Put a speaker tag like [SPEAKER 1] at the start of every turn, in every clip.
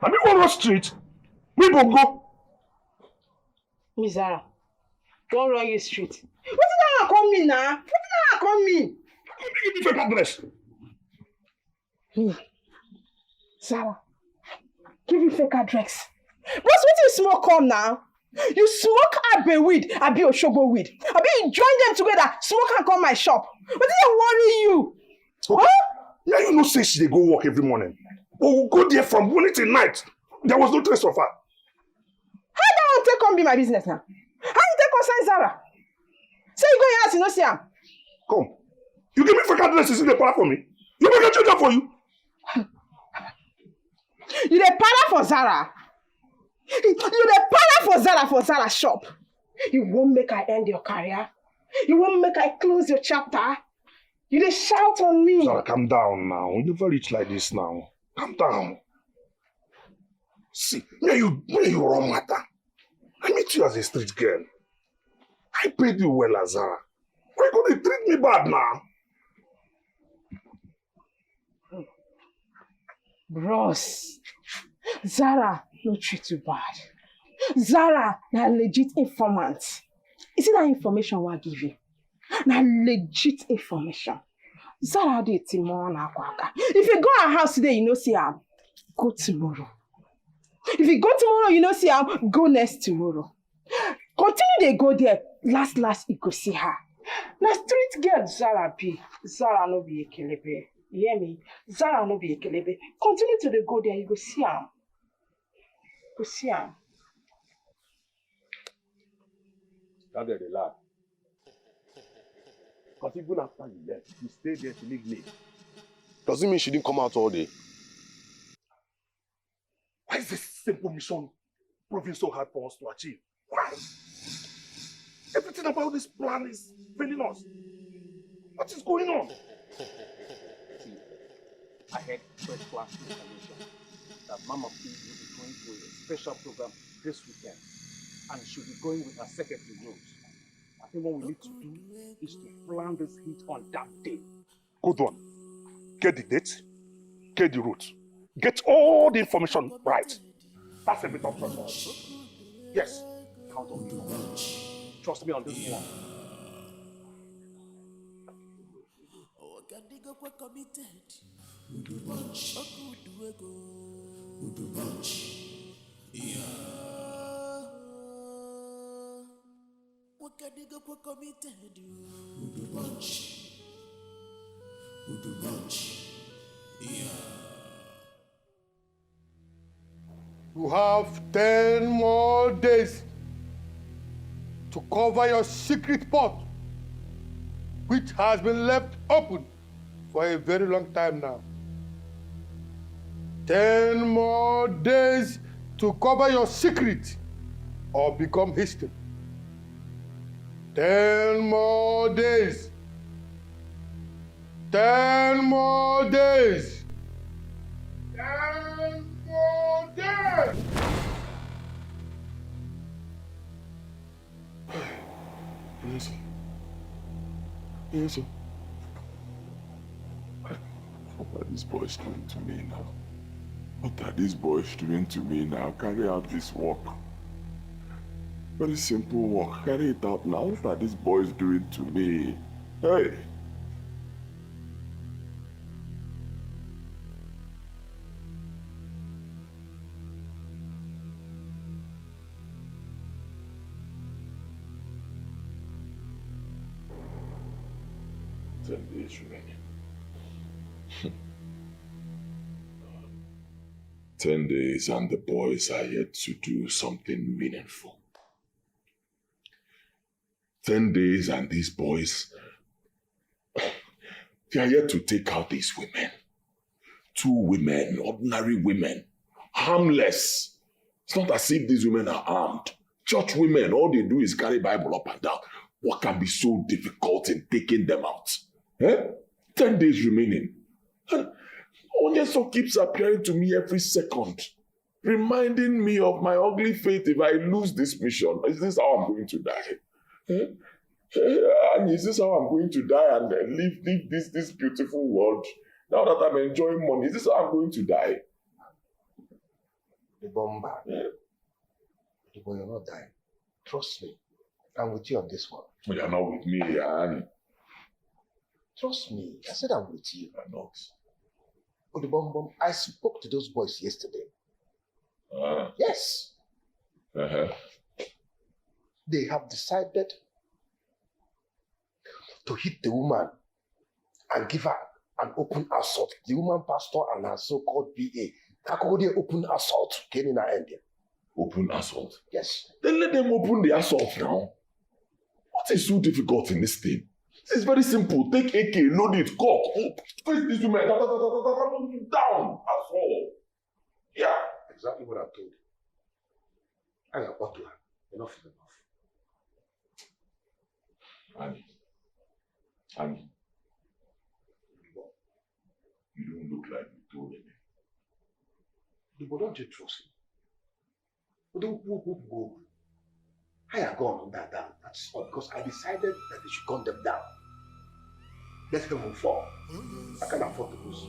[SPEAKER 1] I mean, one street. We go.
[SPEAKER 2] Miss Zara, don't run your street. What did I call me now? What did I call me?
[SPEAKER 1] Give me fake address.
[SPEAKER 2] Zara, give you fake address. Boss, what you smoke come now? You smoke Abe weed, Abi Oshogo weed. Abi you join them together, smoke and come my shop. What did I worry you?
[SPEAKER 1] Okay. Huh? Now you know say she dey go work every morning. But we'll go there from morning till night. There was no trace of her.
[SPEAKER 2] How that one take come be my business now? How you take concern Zara? Say you go your house, you no see am.
[SPEAKER 1] Come. You give me fake addresses in the parlor for me. You make a change up for you.
[SPEAKER 2] You dey para for Zara. You dey para for Zara shop. You won't make I end your career. You won't make I close your chapter. You dey shout on me.
[SPEAKER 1] Zara, calm down now. You never reach like this now. Calm down. See, me you wrong matter. I meet you as a street girl. I paid you well, Zara. Why you gonna treat me bad now?
[SPEAKER 2] Bros, Zara no treat you bad. Zara na legit informant. Is it that information I give you? Na legit information. Zara dey tomorrow na kwaka. If you go her house today, you know see her. Go tomorrow. If you go tomorrow, you know see her. Go next tomorrow. Continue dey go there. Last you go see her. Na street girl Zara be. Zara no be ekelebe. You hear me? Zara no be ekelebe. Continue to dey go there. You go see her. Go see her.
[SPEAKER 3] That's the laugh. Because even after you left, you stayed there to leave late. Does it mean she didn't come out all day?
[SPEAKER 1] Why is this simple mission proving so hard for us to achieve? Why? Everything about this plan is failing us. What is going on?
[SPEAKER 3] See, I had first-class information that Mama P will be going to a special program this weekend, and she'll be going with her secretary Rose. I think what we need to do is to plan this hit on that day.
[SPEAKER 1] Good one. Get the date, get the route, get all the information right. That's a bit of pressure. Yes.
[SPEAKER 3] Count on me. Trust me on this one.
[SPEAKER 4] You have 10 more days to cover your secret pot, which has been left open for a very long time now. 10 more days to cover your secret or become history. 10 more days. 10 more days. 10 more days.
[SPEAKER 5] Yes. What are these boys doing to me now? What are these boys doing to me now? Carry out this work. Very simple work. Carry it out now. What are these boys doing to me? Hey! Remaining. 10 days and the boys are yet to do something meaningful. 10 days and these boys, they are yet to take out these women. 2 women, ordinary women, harmless. It's not as if these women are armed. Church women, all they do is carry Bible up and down. What can be so difficult in taking them out? 10 days remaining. And Onyeso keeps appearing to me every second, reminding me of my ugly fate if I lose this mission. Is this how I'm going to die? And is this how I'm going to die and leave this beautiful world? Now that I'm enjoying money, is this how I'm going to die?
[SPEAKER 6] The bomber. The boy, you're not dying. Trust me. I'm with you on this one.
[SPEAKER 5] But you're not with me, Annie.
[SPEAKER 6] Trust me. I said I'm with you.
[SPEAKER 5] I'm not.
[SPEAKER 6] The bomb. I spoke to those boys yesterday. Yes. They have decided to hit the woman and give her an open assault. The woman pastor and her so-called BA. Kakode open assault. Kenny na India.
[SPEAKER 5] Open assault?
[SPEAKER 6] Yes.
[SPEAKER 5] Then let them open the assault now. What is so difficult in this thing? It's very simple. Take AK, load it, cock, face these women, down. That's all. Yeah.
[SPEAKER 6] Exactly what I told you. I got butler. Enough is enough.
[SPEAKER 5] Annie. You don't look like you told me.
[SPEAKER 6] But don't you trust me? But don't go. I have gone on that down. That's all because I decided that they should gun them down. Let them move forward. I can't afford to lose.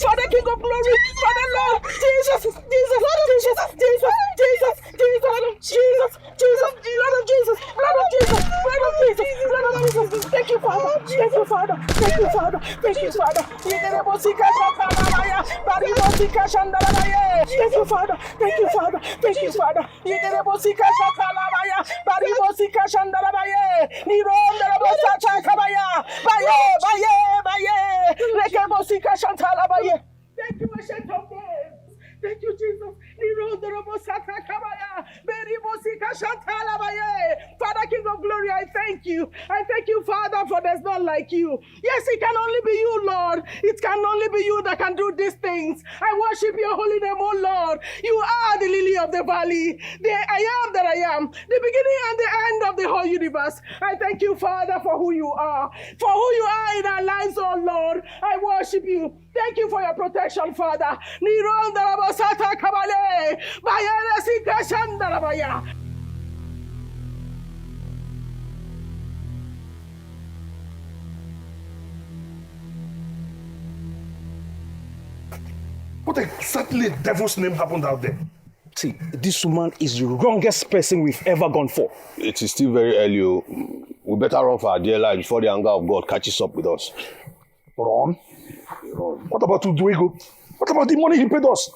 [SPEAKER 2] Father King of Glory, Father Lord, Jesus, Lord of Jesus, thank you, Father, thank you, Father. Thank you, Father. Thank you, Father. Thank you, Ancient of Days. Thank you, Jesus. Father, King of Glory, I thank you. I thank you, Father, for there's none like you. Yes, it can only be you, Lord. It can only be you that can do these things. I worship your holy name, oh Lord. You are the lily of the valley, the I am that I am, the beginning and the end of the whole universe. I thank you, Father, for who you are in our lives, oh Lord. I worship you. Thank you for your protection, Father.
[SPEAKER 1] What exactly devil's name happened out there?
[SPEAKER 7] See, this woman is the wrongest person we've ever gone for.
[SPEAKER 8] It is still very early. We better run for our dear life before the anger of God catches up with us.
[SPEAKER 1] Run? What about Uduego? What about the money he paid us?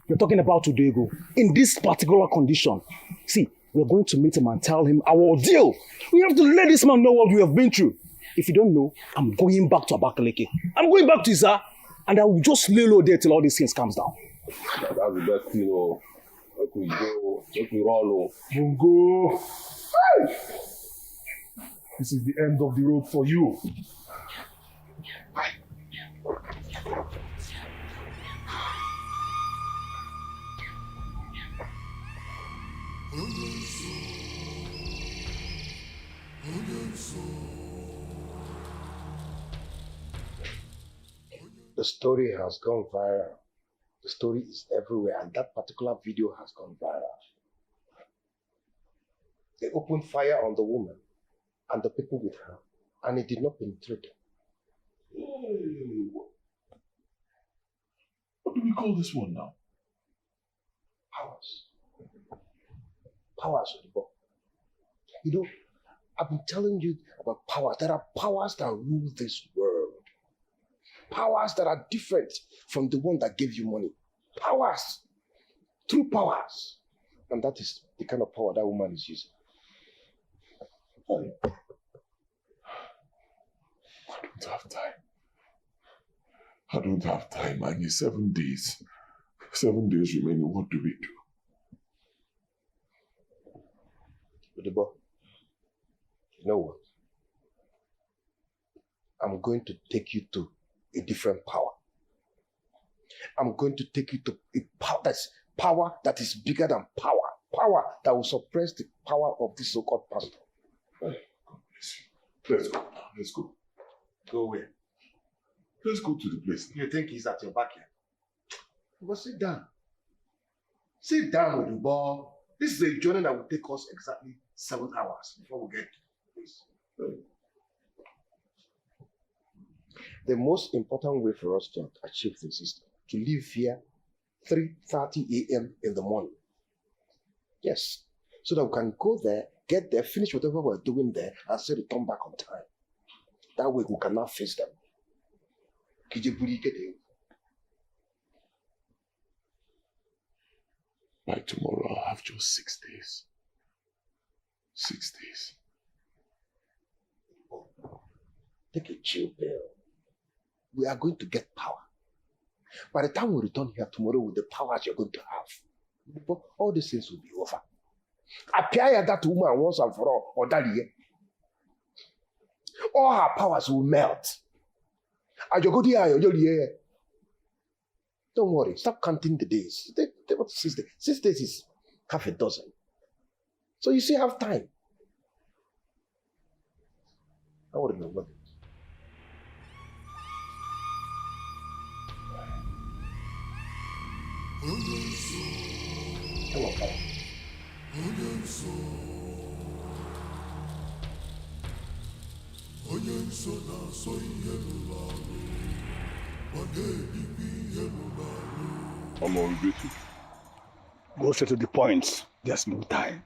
[SPEAKER 7] You're talking about Uduego. In this particular condition, see, we're going to meet him and tell him our ordeal. We have to let this man know what we have been through. If you don't know, I'm going back to Abakaleke. I'm going back to Iza, and I will just lay low there till all these things calms down.
[SPEAKER 8] That's the best thing, Let we go. Let we roll,
[SPEAKER 1] Mungo. This is the end of the road for you.
[SPEAKER 6] The story has gone viral. The story is everywhere, and that particular video has gone viral. They opened fire on the woman and the people with her, and it did not penetrate them.
[SPEAKER 5] What do we call this one now?
[SPEAKER 6] Powers. Powers, Odibo. You know, I've been telling you about powers. There are powers that rule this world. Powers that are different from the one that gave you money. Powers. True powers. And that is the kind of power that woman is using.
[SPEAKER 5] I don't have time. I don't have time. I need 7 days. 7 days remaining. What do we do?
[SPEAKER 6] Odibo, you know what? I'm going to take you to a different power. I'm going to take you to a power that is bigger than power. Power that will suppress the power of this so-called pastor.
[SPEAKER 5] Let's go. Let's go.
[SPEAKER 6] Go where?
[SPEAKER 5] Let's go to the place.
[SPEAKER 6] You think he's at your back here? But sit down. Sit down, Odibo. This is a journey that will take us exactly 7 hours before we get to the place. The most important way for us to achieve this is to leave here 3:30 a.m. in the morning. Yes. So that we can go there, get there, finish whatever we're doing there, and still return back on time. That way we cannot face them.
[SPEAKER 5] By tomorrow, I'll have just 6 days. 6 days.
[SPEAKER 6] Take a chill pill. We are going to get power. By the time we return here tomorrow with the powers you're going to have, all these things will be over. Appear that woman once and for all, or that year. All her powers will melt. Don't worry, stop counting the days. 6 days. 6 days is half a dozen. So you still have time. I wouldn't know what. Hello, Papa.
[SPEAKER 5] I'm on duty.
[SPEAKER 7] Go straight to the point. There's no time.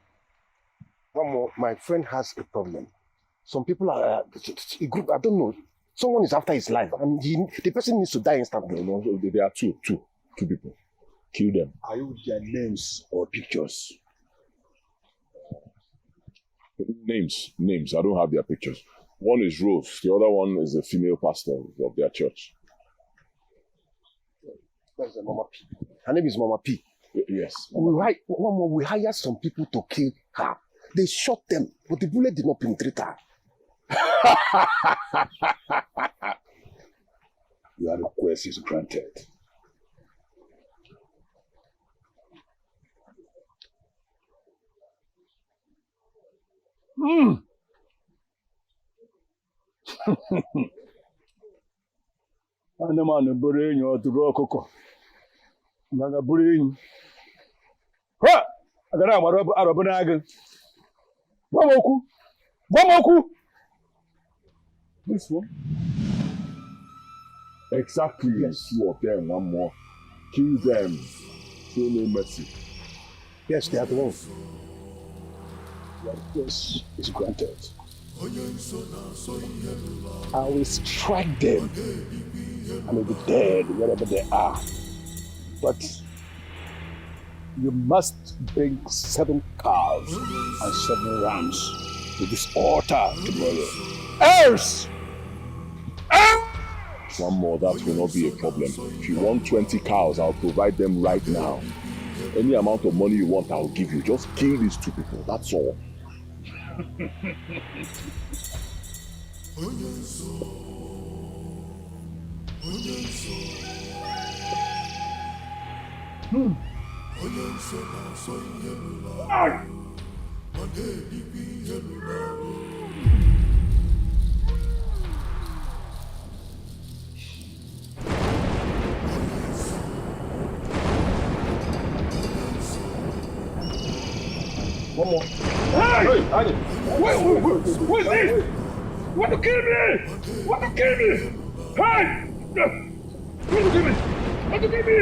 [SPEAKER 6] One more, my friend has a problem. Some people are a group, I don't know. Someone is after his life, and the person needs to die instantly.
[SPEAKER 5] No, there are two people. Kill them.
[SPEAKER 7] Are you with their names or pictures?
[SPEAKER 5] Names. I don't have their pictures. One is Rose. The other one is the female pastor of their church.
[SPEAKER 6] That's Mama P. Her name is Mama P.
[SPEAKER 5] Yes.
[SPEAKER 6] We hired some people to kill her. They shot them, but the bullet did not penetrate her.
[SPEAKER 7] Your request is granted. Anụmanụ bụrụ enyi ọdụrụ ọkụkọ mana bụrụ enyi ha agara amara arọbụ n'agụ gwa m okwu
[SPEAKER 5] This one? Exactly. Yes. 2 of them, one more. Kill them. Show no mercy.
[SPEAKER 6] Yes, they are the ones.
[SPEAKER 7] Your request is granted. I will strike them and will be dead wherever they are. But you must bring 7 cows and 7 rams to this altar tomorrow. Else!
[SPEAKER 5] One more, that will not be a problem. If you want 20 cows, I'll provide them right now. Any amount of money you want, I'll give you. Just kill these 2 people, that's all.
[SPEAKER 7] One more. Hey! What's this? Want to kill me? Want to kill me? Hey! Want to kill me? Want to kill me?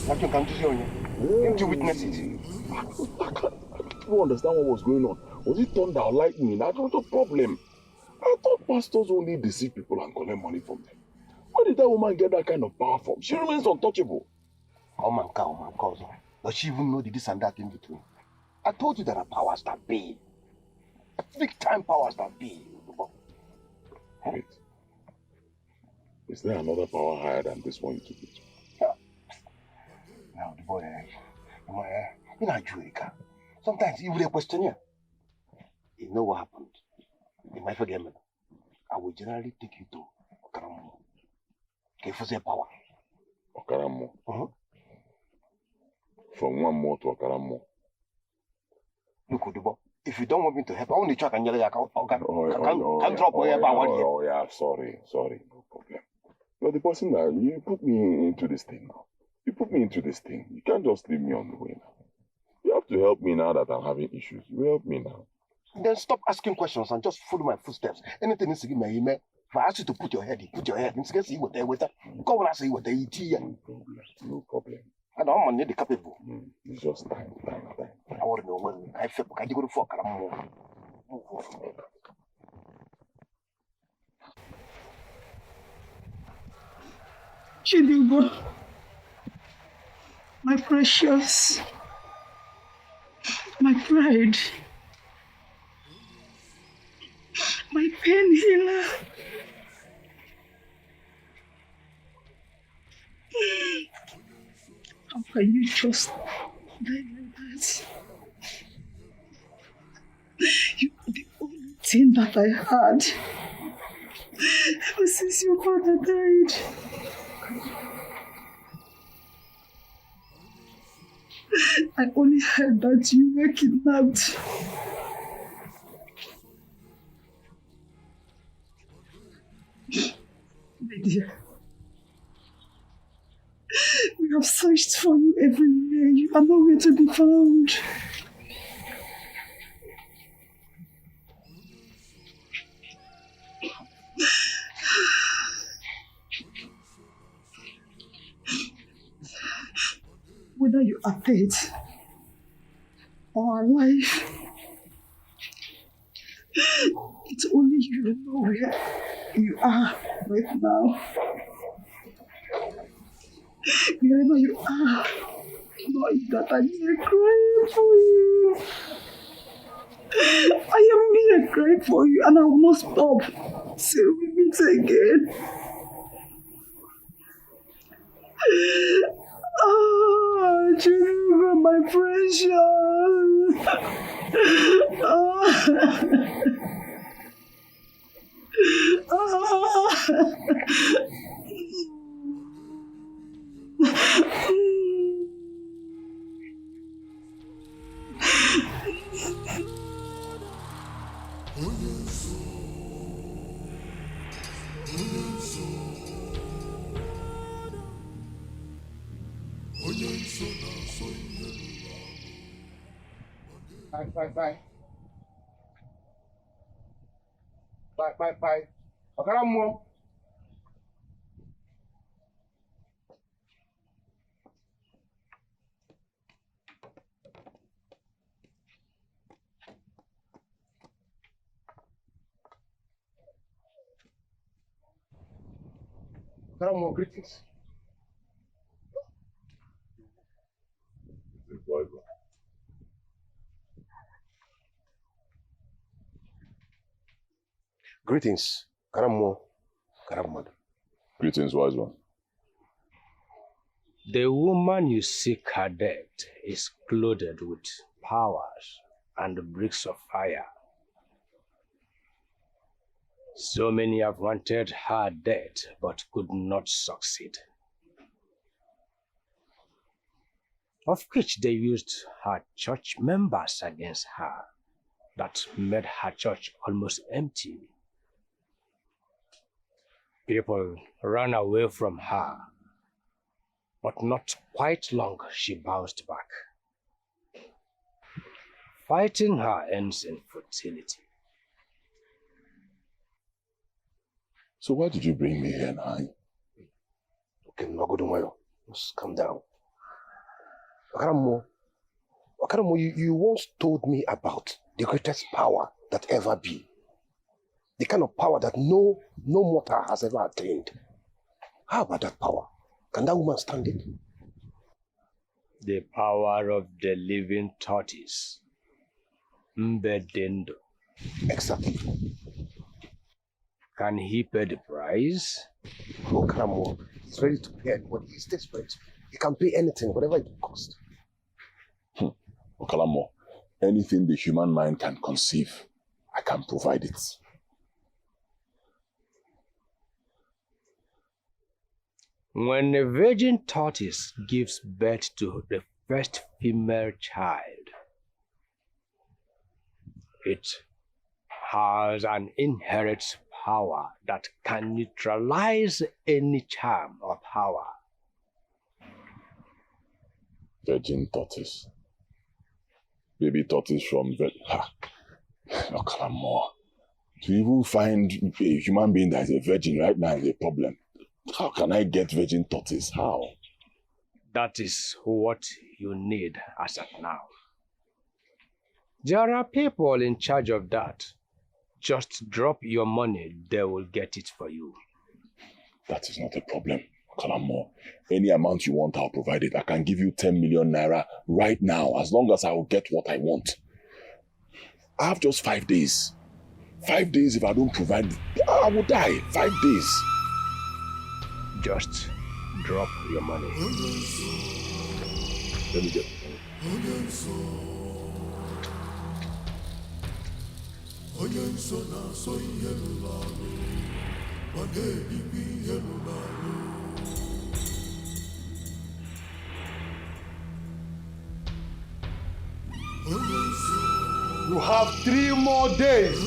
[SPEAKER 6] What you come to show you? Didn't you witness it?
[SPEAKER 5] I don't understand what was going on. Was it thunder or lightning? That's not a problem. I thought pastors only deceive people and collect money from them. Where did that woman get that kind of power from? She remains untouchable.
[SPEAKER 6] Oh man, cousin. Does she even know the this and that in between? I told you there are powers that be. Big time powers that be.
[SPEAKER 5] Wait. Is there another power higher than this one you took it to?
[SPEAKER 6] Now, the boy, In Nigeria, sometimes you will question you. You know what happened? In my forgetment, I will generally take you to Okaramu. Okay, for their power.
[SPEAKER 5] Okaramu. From one more to Okaramu.
[SPEAKER 6] Look, Udubo, if you don't want me to help, I only try and yell at you. Can drop wherever I want you.
[SPEAKER 5] Oh, yeah, sorry, no problem. You're the person that you put me into this thing now. You put me into this thing. You can't just leave me on the way now. You have to help me now that I'm having issues. You help me now.
[SPEAKER 6] Then stop asking questions and just follow my footsteps. Anything needs to give me an email. If I ask you to put your head in, put your head in. See what they with. Go when I say what they eat here.
[SPEAKER 5] No problem.
[SPEAKER 6] I don't need the capable.
[SPEAKER 5] It's just time.
[SPEAKER 6] I want to know when I feel like I go to fuck.
[SPEAKER 2] Chidugo, my precious, my pride, my pain healer. How can you just die like that? You are the only thing that I had ever since your father died. I only heard that you were kidnapped. My dear, we have searched for you everywhere. You are nowhere to be found. Whether you are dead or alive, it's only you know where you are right now. Wherever you are, know that I'm here crying for you. I am here crying for you, and I will not stop till we meet again. Oh, Jennifer, my precious.
[SPEAKER 6] Bye. Okaramu. Okaramu, greetings. Greetings, Karamu.
[SPEAKER 5] Greetings, wise one.
[SPEAKER 9] The woman you seek her death is clothed with powers and bricks of fire. So many have wanted her death but could not succeed. Of which they used her church members against her, that made her church almost empty. People ran away from her, but not quite long she bounced back. Fighting her ends in futility.
[SPEAKER 5] So why did you bring me here now?
[SPEAKER 6] Okay, Magodumayo, just calm down. Okaramu, you once told me about the greatest power that ever be. The kind of power that no mortal has ever attained. How about that power? Can that woman stand it?
[SPEAKER 9] The power of the living tortoise. Mbedendo.
[SPEAKER 6] Exactly.
[SPEAKER 9] Can he pay the price?
[SPEAKER 6] Oh, Okaramu, he's ready to pay, but he's desperate. He can pay anything, whatever it costs.
[SPEAKER 5] Okalamo, anything the human mind can conceive, I can provide it.
[SPEAKER 9] When a virgin tortoise gives birth to the first female child, it has an inherent power that can neutralize any charm or power.
[SPEAKER 5] Virgin tortoise. Baby tortoise from Okalamo. To even find a human being that is a virgin right now is a problem. How can I get virgin tortoise? How?
[SPEAKER 9] That is what you need as of now. There are people in charge of that. Just drop your money, they will get it for you.
[SPEAKER 5] That is not a problem, Kalamo. Any amount you want, I'll provide it. I can give you 10 million naira right now, as long as I will get what I want. I have just 5 days. 5 days, if I don't provide, I will die. 5 days.
[SPEAKER 9] Just drop your money.
[SPEAKER 5] Let me get
[SPEAKER 4] You have 3 more days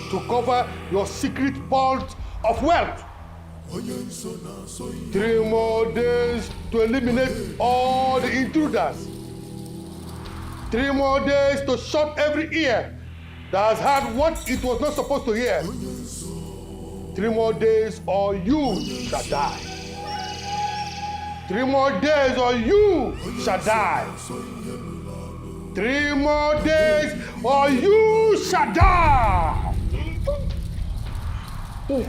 [SPEAKER 4] to cover your secret vault of wealth. 3 more days to eliminate all the intruders. 3 more days to shut every ear that has heard what it was not supposed to hear. 3 more days or you shall die. 3 more days or you shall die. 3 more days or you shall die.
[SPEAKER 5] Hey,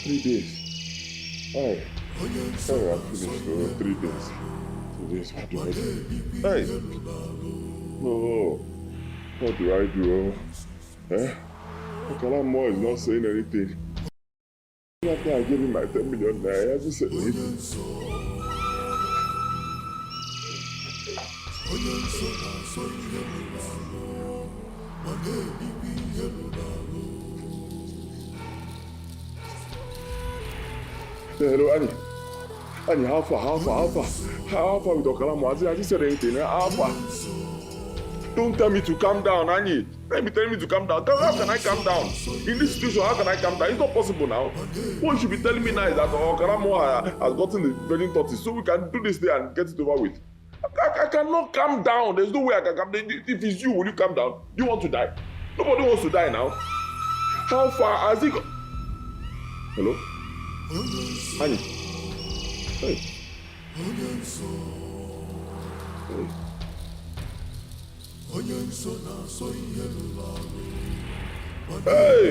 [SPEAKER 5] 3 days. Hey, I'm finished for 3 days. 3 days, what do I do? Hey, no, what do I do? Okalamo is not saying anything. After I gave him my 10 million naira, he hasn't said anything. Hello, Annie. Annie, how far with Okalamo? Has he said anything? How far? Don't tell me to calm down, Annie. Let me tell me to calm down. How can I calm down? In this situation, how can I calm down? It's not possible now. What you should be telling me now is that Okalamo has gotten the virgin tortoise, so we can do this day and get it over with. I cannot calm down. There's no way I can calm down. If it's you, will you calm down? Do you want to die? Nobody wants to die now. How far has he gone? Hello? Annie? Hey. Hey. Hey!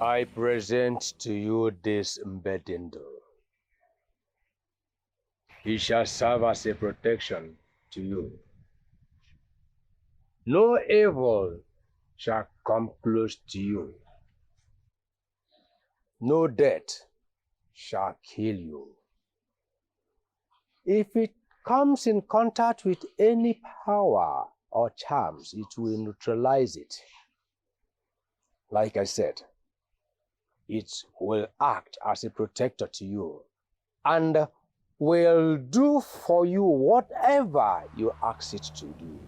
[SPEAKER 9] I present to you this Mbedindo. He shall serve as a protection to you. No evil shall come close to you. No death shall kill you. If it comes in contact with any power or charms, it will neutralize it. Like I said, it will act as a protector to you and will do for you whatever you ask it to do.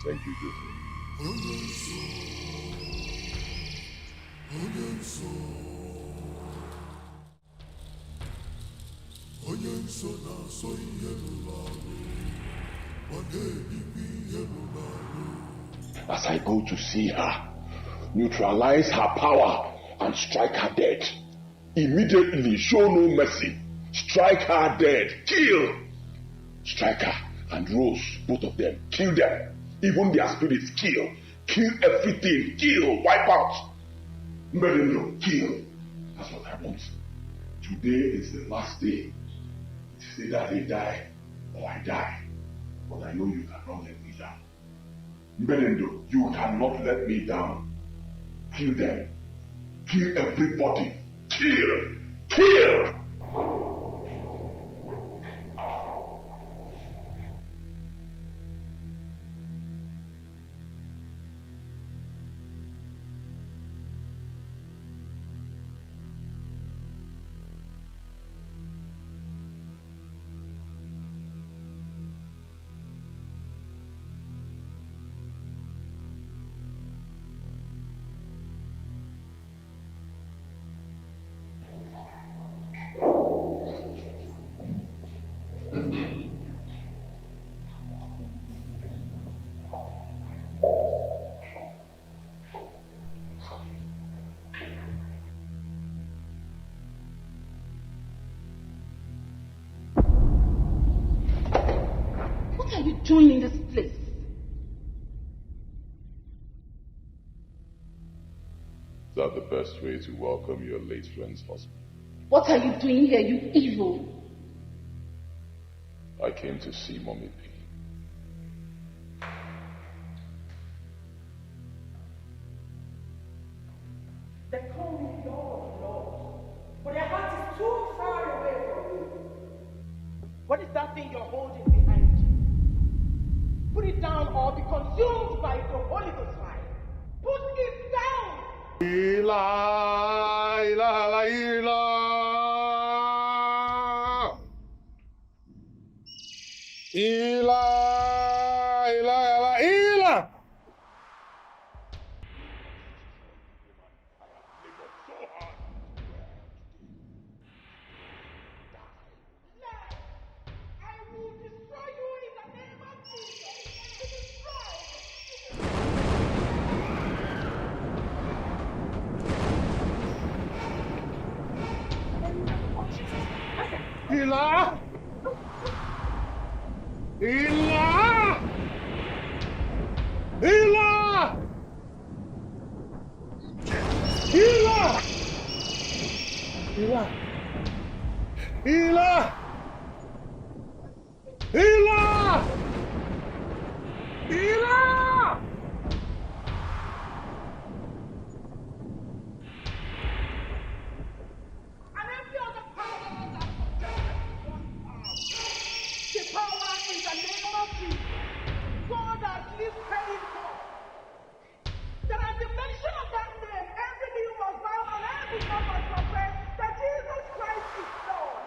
[SPEAKER 5] Thank you, Joseph. As I go to see her, neutralize her power and strike her dead. Immediately show no mercy. Strike her dead. Kill. Strike her and Rose, both of them, kill them. Even their spirits, kill. Kill everything, kill, wipe out. Mbedendo, kill. That's what I want. Today is the last day. It's either they die or I die. But I know you cannot let me down. Mbedendo, you cannot let me down. Kill them. Kill everybody. Kill! Kill!
[SPEAKER 2] What are you doing in this place?
[SPEAKER 5] Is that the best way to welcome your late friend's husband?
[SPEAKER 2] What are you doing here, you evil?
[SPEAKER 5] I came to see Mommy P.
[SPEAKER 2] They call me Lord, Lord, but their heart is too far away from you. What is that thing you're holding behind you? Put it down or be consumed by the Holy Ghost fire. Put it down!
[SPEAKER 4] Ila, ila, ila. Ila, ila, ila, ila.
[SPEAKER 2] I will destroy you in the name of Jesus.
[SPEAKER 4] Ila. Ila. Ila. Ila. Ila. Ila. Ila. Ila.
[SPEAKER 2] And every other power that possesses one arm. The power in the name of Jesus. God has lifted it up. That at the mention of that name, every knee must bow and every tongue must confess that Jesus Christ is Lord.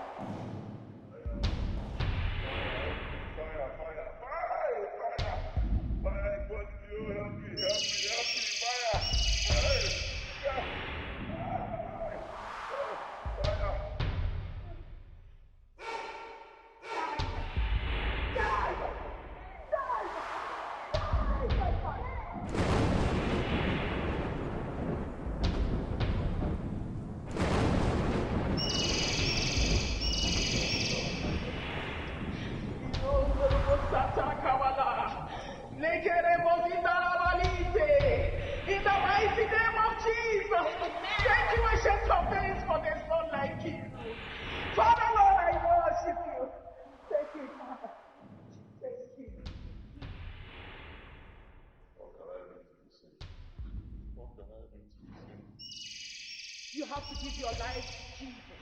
[SPEAKER 2] In the mighty name of Jesus, thank you, ancient of days, for there's none like you. Father, Lord, I worship you. Thank you, Father. Thank you. You have to give your life to Jesus.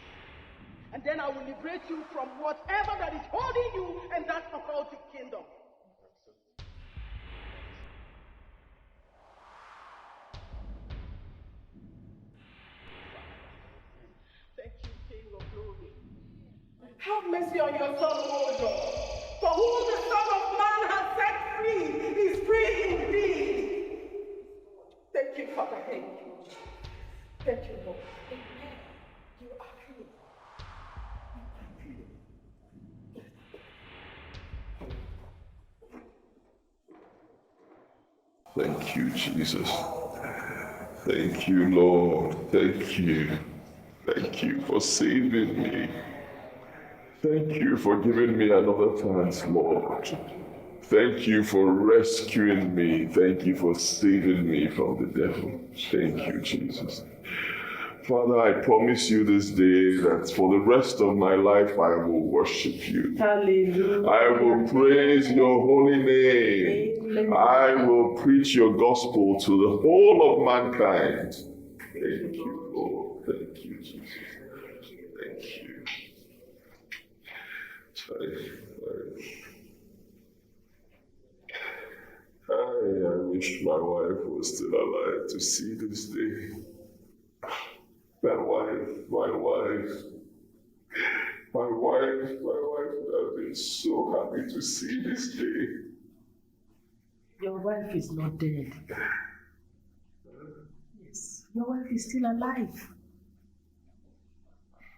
[SPEAKER 2] And then I will liberate you from whatever that is holding you in that occultic kingdom. Thank you, King of Glory. Have mercy on your son, O Lord. For who the Son of Man has set free is free indeed. Thank you, Father. Thank you. Thank you, Lord. Amen. You are free.
[SPEAKER 5] Thank you, Jesus. Thank you, Lord. Thank you. Thank you for saving me. Thank you for giving me another chance, Lord. Thank you for rescuing me. Thank you for saving me from the devil. Thank you, Jesus. Father, I promise you this day that for the rest of my life I will worship you.
[SPEAKER 2] Hallelujah.
[SPEAKER 5] I will praise your holy name. I will preach your gospel to the whole of mankind. Thank you, Lord. Thank you, Jesus. Thank you. I wish my wife was still alive to see this day. My wife would have been so happy to see this day.
[SPEAKER 2] Your wife is not dead. Yes, your wife is still alive.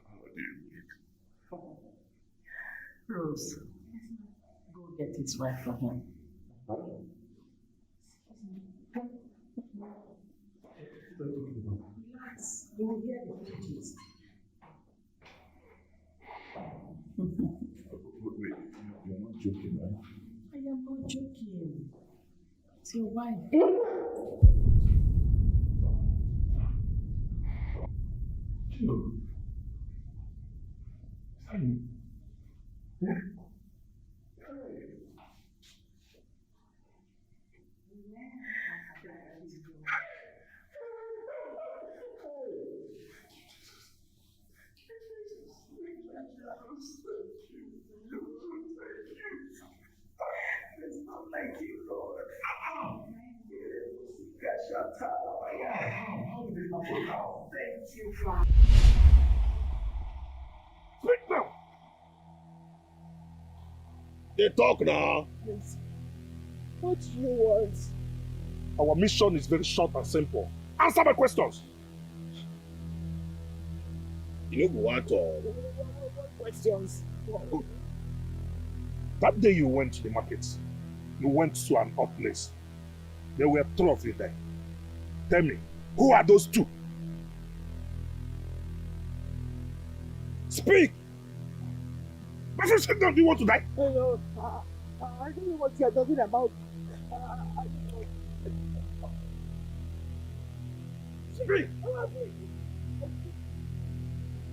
[SPEAKER 5] How do you mean?
[SPEAKER 2] Rose, go get his wife for him. Relax, you will hear the messages.
[SPEAKER 5] Wait, you're not joking, right?
[SPEAKER 2] I am not joking. It's your wife.
[SPEAKER 1] It's not like you, Lord. Thank you, Father. Speak now.
[SPEAKER 5] They talk now.
[SPEAKER 1] Yes. What do you want? Our mission is very short and simple. Answer my questions.
[SPEAKER 5] You don't want to.
[SPEAKER 1] Questions. That day you went to the market, you went to an odd place. There were 3 of you there. Tell me, who are those 2? Speak! My friend, sit down. Do you want to die?
[SPEAKER 2] Hello, I don't know what you're talking about.
[SPEAKER 1] Speak!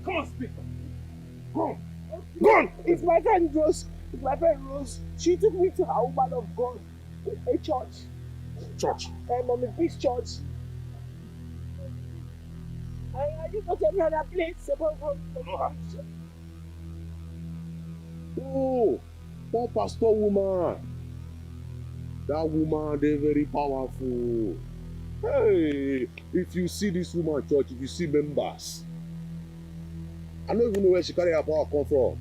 [SPEAKER 1] Come on, speak. Go on. Go on.
[SPEAKER 2] It's my friend Rose. It's my friend Rose. She took me to a woman of God, a church.
[SPEAKER 1] Church.
[SPEAKER 2] Mommy Peace Church. I didn't go to any other place.
[SPEAKER 8] Oh, poor pastor woman. That woman, they're very powerful. Hey, if you see this woman church, if you see members, I don't even know where she carry her power come from.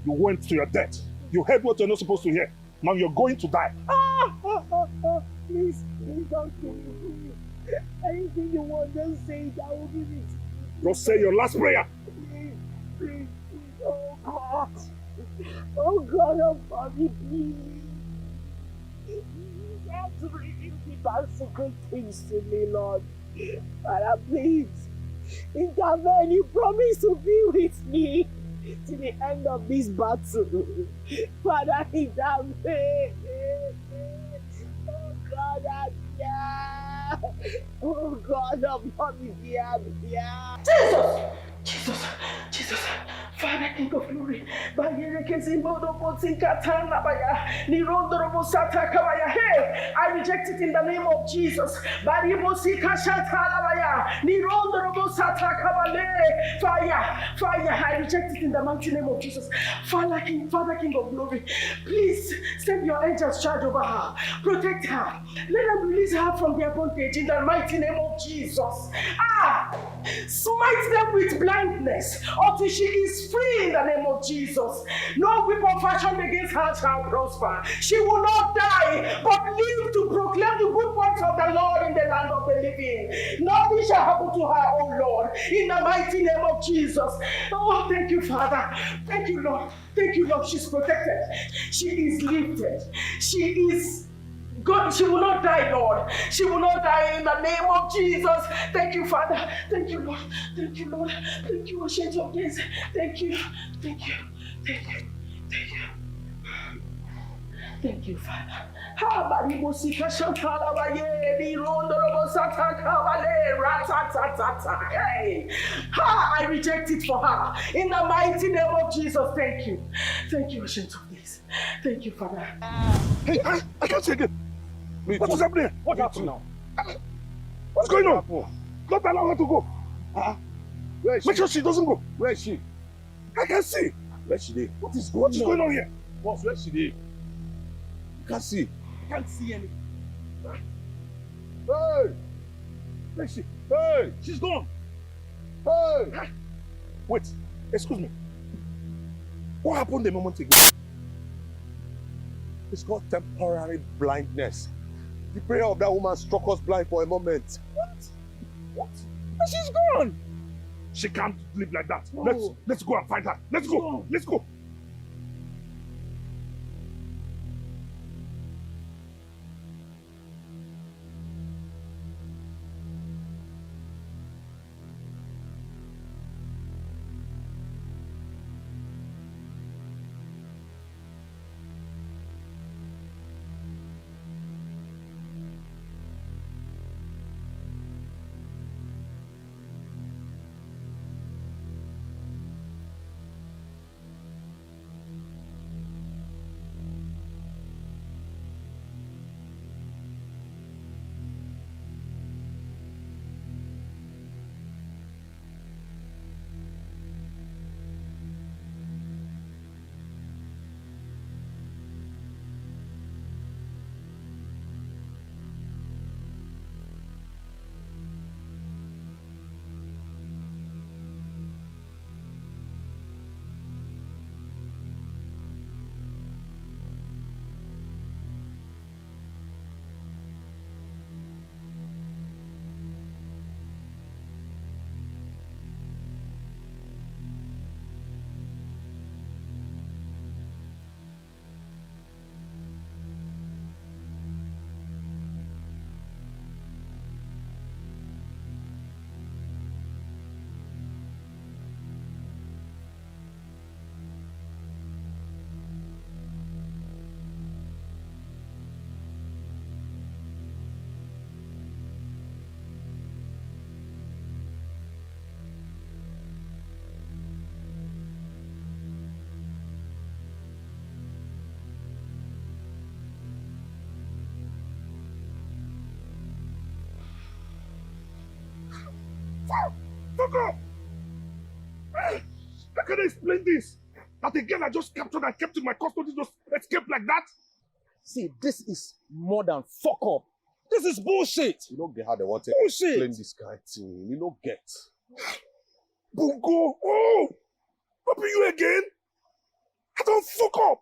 [SPEAKER 1] You went to your death. You heard what you're not supposed to hear. Now you're going to die.
[SPEAKER 2] Please don't kill me, please. Anything you want, just say it. I will give it.
[SPEAKER 1] Just say your last prayer.
[SPEAKER 2] Please. Oh God. Oh God, oh me, please. You have to reveal the bad secret things to me, Lord. Father, please. Intervene. You promised to be with me to the end of this battle. Father, intervene. Oh God, oh God, Jesus, Father, King of Glory. Hey, I reject it in the name of Jesus. Fire, I reject it in the mighty name of Jesus. Father, King of Glory, please send your angels charge over her. Protect her. Let them release her from their bondage in the mighty name of Jesus. Smite them with blindness until she is free in the name of Jesus. No weapon fashioned against her shall prosper. She will not die, but live to proclaim the good works of the Lord in the land of the living. Nothing shall happen to her, oh Lord, in the mighty name of Jesus. Oh, thank you, Father. Thank you, Lord. She's protected. She is lifted. She is God, she will not die, Lord. She will not die in the name of Jesus. Thank you, Father. Thank you, Lord. Thank you, Lord. Thank you, Ancient of Days. Thank you. Thank you. Thank you. Thank you. Thank you, Father. Ha, I reject it for her. In the mighty name of Jesus, thank you. Thank you, Ancient of Days. Thank you, Father.
[SPEAKER 1] Hey, I can't see again. What is happening?
[SPEAKER 7] What happened now?
[SPEAKER 1] What's going on? Don't allow her to go.
[SPEAKER 8] Where is she?
[SPEAKER 1] Make sure she doesn't go.
[SPEAKER 8] Where is she?
[SPEAKER 1] I can see.
[SPEAKER 8] Where is she there?
[SPEAKER 1] What is going on here?
[SPEAKER 8] Boss, where is she there? You can't see.
[SPEAKER 7] I can't see anything.
[SPEAKER 8] Hey!
[SPEAKER 1] Where is she?
[SPEAKER 8] Hey!
[SPEAKER 1] She's gone.
[SPEAKER 8] Hey!
[SPEAKER 1] Wait, excuse me. What happened a moment ago?
[SPEAKER 8] It's called temporary blindness. The prayer of that woman struck us blind for a moment.
[SPEAKER 1] What?
[SPEAKER 7] And she's gone.
[SPEAKER 1] She can't live like that.
[SPEAKER 7] No.
[SPEAKER 1] Let's go and find her. Let's go. Let's go. Fuck off! Hey, how can I explain this? That a girl I just captured and kept in my custody just escaped like that?
[SPEAKER 7] See, this is more than fuck up. This is bullshit.
[SPEAKER 8] You don't get how they want to
[SPEAKER 7] Bullshit.
[SPEAKER 8] explain this kind of thing. You don't get.
[SPEAKER 1] Bungo! Oh! What be you again? I don't fuck up!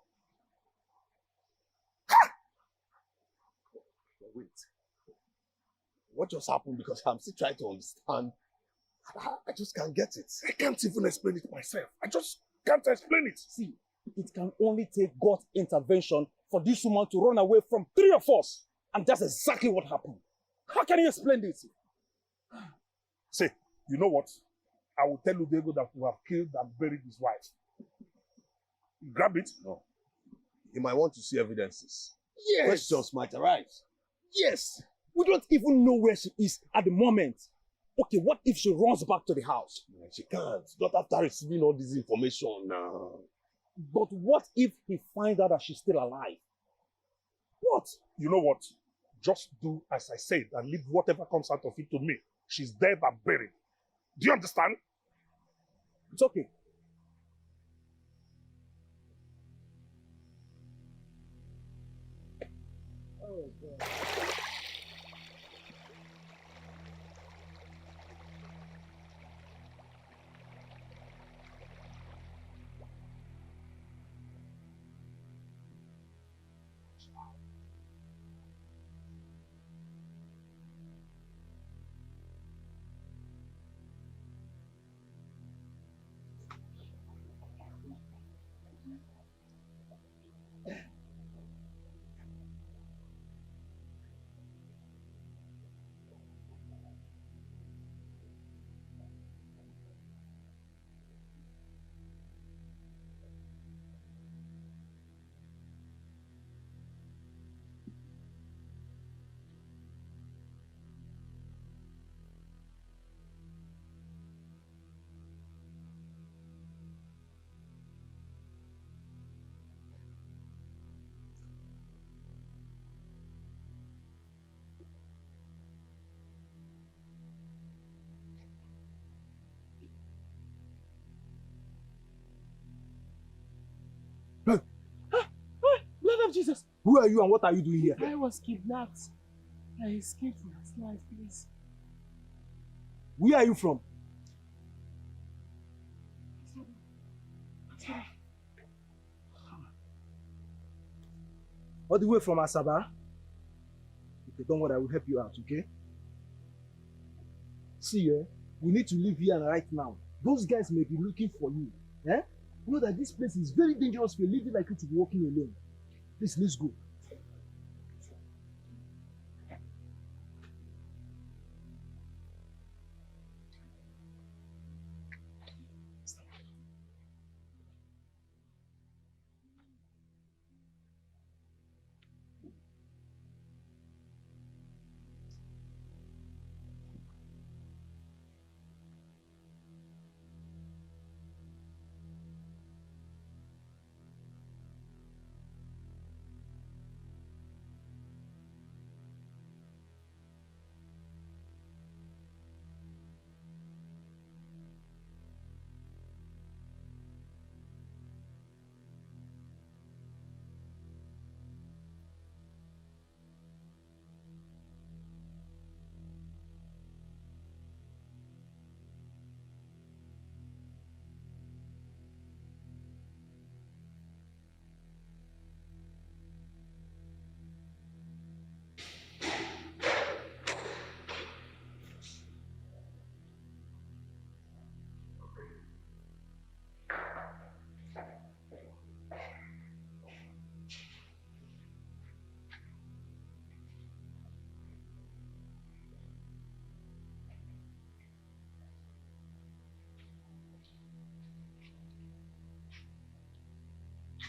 [SPEAKER 8] Wait. What just happened? Because I'm still trying to understand. I just can't get it.
[SPEAKER 1] I can't even explain it myself. I just can't explain it.
[SPEAKER 7] See, it can only take God's intervention for this woman to run away from 3 of us. And that's exactly what happened. How can you explain this?
[SPEAKER 1] Say, you know what? I will tell Udego that we have killed and buried his wife. Grab it.
[SPEAKER 8] No. He might want to see evidences.
[SPEAKER 7] Yes.
[SPEAKER 8] Questions might arise.
[SPEAKER 7] Yes. We don't even know where she is at the moment. Okay, what if she runs back to the house?
[SPEAKER 8] She can't. Not after receiving all this information now.
[SPEAKER 7] But what if he finds out that she's still alive?
[SPEAKER 1] What? You know what? Just do as I said and leave whatever comes out of it to me. She's dead and buried. Do you understand?
[SPEAKER 7] It's okay. Oh, God. of Jesus! Who are you and what are you doing here?
[SPEAKER 10] I was kidnapped. I escaped from his life, please.
[SPEAKER 7] Where are you from? All the way from Asaba? Okay, don't worry, I will help you out, okay? See, we need to leave here right now. Those guys may be looking for you. Eh? You know that this place is very dangerous for a lady like you to be walking alone. Please, let's go.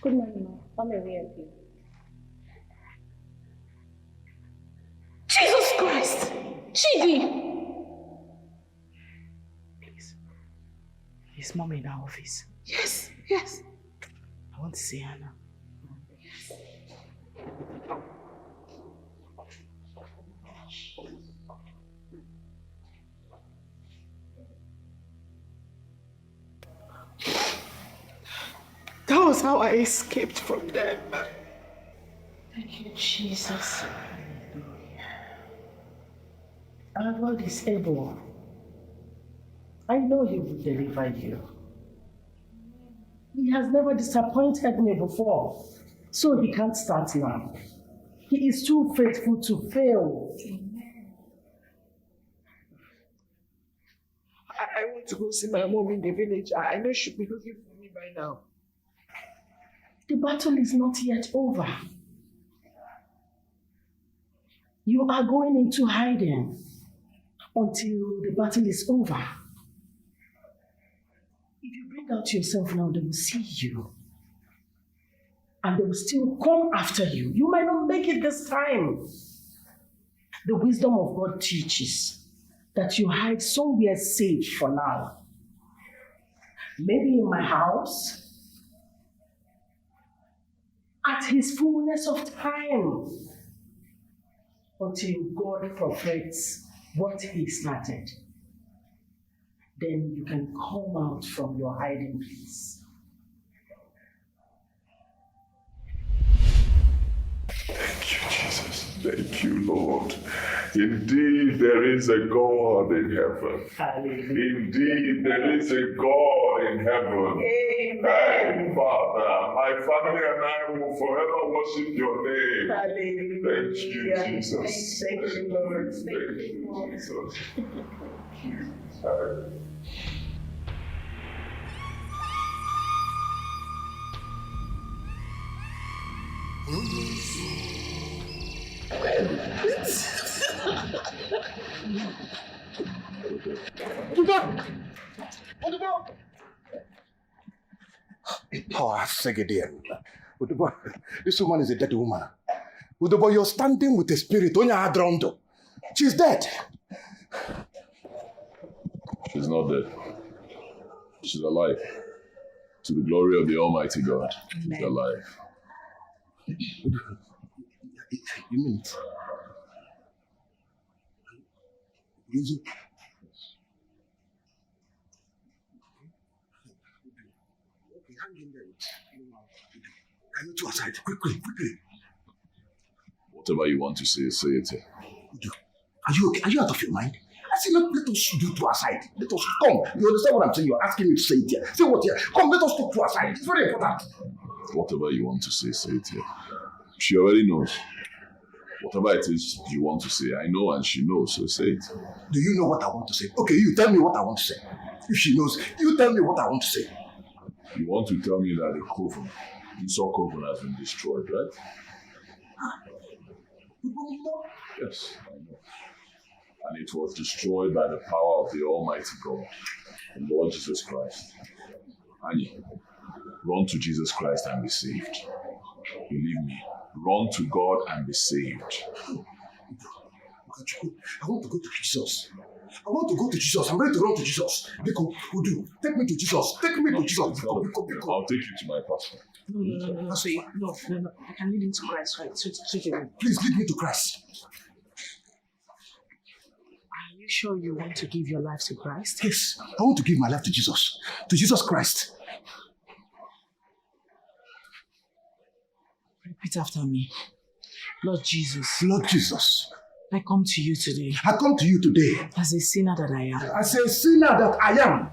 [SPEAKER 10] Good morning, ma. I'm a VIP.
[SPEAKER 2] Jesus Christ! Chidi!
[SPEAKER 10] Please. Is mom in our office?
[SPEAKER 2] Yes, yes.
[SPEAKER 10] I want to see her now. That was how I escaped from them.
[SPEAKER 2] Thank you, Jesus.
[SPEAKER 10] Our God is able. I know He will deliver you. He has never disappointed me before, so He can't start now. He is too faithful to fail.
[SPEAKER 2] I want to go see my mom in the village. I know she'll be looking for me by now.
[SPEAKER 10] The battle is not yet over. You are going into hiding until the battle is over. If you bring out yourself now, they will see you. And they will still come after you. You might not make it this time. The wisdom of God teaches that you hide somewhere safe for now. Maybe in my house, at His fullness of time, until God perfects what He started. Then you can come out from your hiding place.
[SPEAKER 5] Thank you, Jesus. Thank you, Lord. Indeed, there is a God in heaven.
[SPEAKER 10] Hallelujah.
[SPEAKER 5] Indeed, there is a God in heaven.
[SPEAKER 10] Amen.
[SPEAKER 5] Father, my family and I will forever worship your name.
[SPEAKER 10] Hallelujah.
[SPEAKER 5] Thank you, Jesus.
[SPEAKER 10] Thank you, Lord.
[SPEAKER 5] Thank you, Jesus. Thank you. Hallelujah.
[SPEAKER 6] Power Segedian. This woman is a dead woman. Udobo, you're standing with a spirit. She's dead.
[SPEAKER 8] She's not dead. She's alive. To the glory of the Almighty God. She's alive.
[SPEAKER 6] You mean it? Is it? Okay, hang in there. Can you two aside? Quickly.
[SPEAKER 5] Whatever you want to say, say it.
[SPEAKER 6] Are you okay? Are you out of your mind? I say, let us do to our side. Let us come. You understand what I'm saying? You're asking me to say it here. Say what here? Come, let us talk to our side. It's very important.
[SPEAKER 5] Whatever you want to say it here. She already knows. Whatever it is you want to say, I know and she knows, so say it.
[SPEAKER 6] Do you know what I want to say? Okay, you tell me what I want to say. If she knows, you tell me what I want to say.
[SPEAKER 5] You want to tell me that the coven, Esau coven, has been destroyed, right? Yes, I know. And it was destroyed by the power of the Almighty God, the Lord Jesus Christ. Annie, run to Jesus Christ and be saved. Believe me, run to God and be saved.
[SPEAKER 6] I want to go to Jesus. I want to go to Jesus. I'm ready to run to Jesus. Biko, Udu, take me to Jesus. Take me to Jesus. Biko.
[SPEAKER 5] I'll take you to my pastor.
[SPEAKER 10] No. I can lead him to Christ, right?
[SPEAKER 6] Please lead me to Christ.
[SPEAKER 10] Are you sure you want to give your life to Christ?
[SPEAKER 6] Yes, I want to give my life to Jesus. To Jesus Christ.
[SPEAKER 10] Repeat after me. Lord Jesus.
[SPEAKER 6] Lord Jesus.
[SPEAKER 10] I come to you today.
[SPEAKER 6] I come to you today.
[SPEAKER 10] As a sinner that I am.
[SPEAKER 6] As a sinner that I am.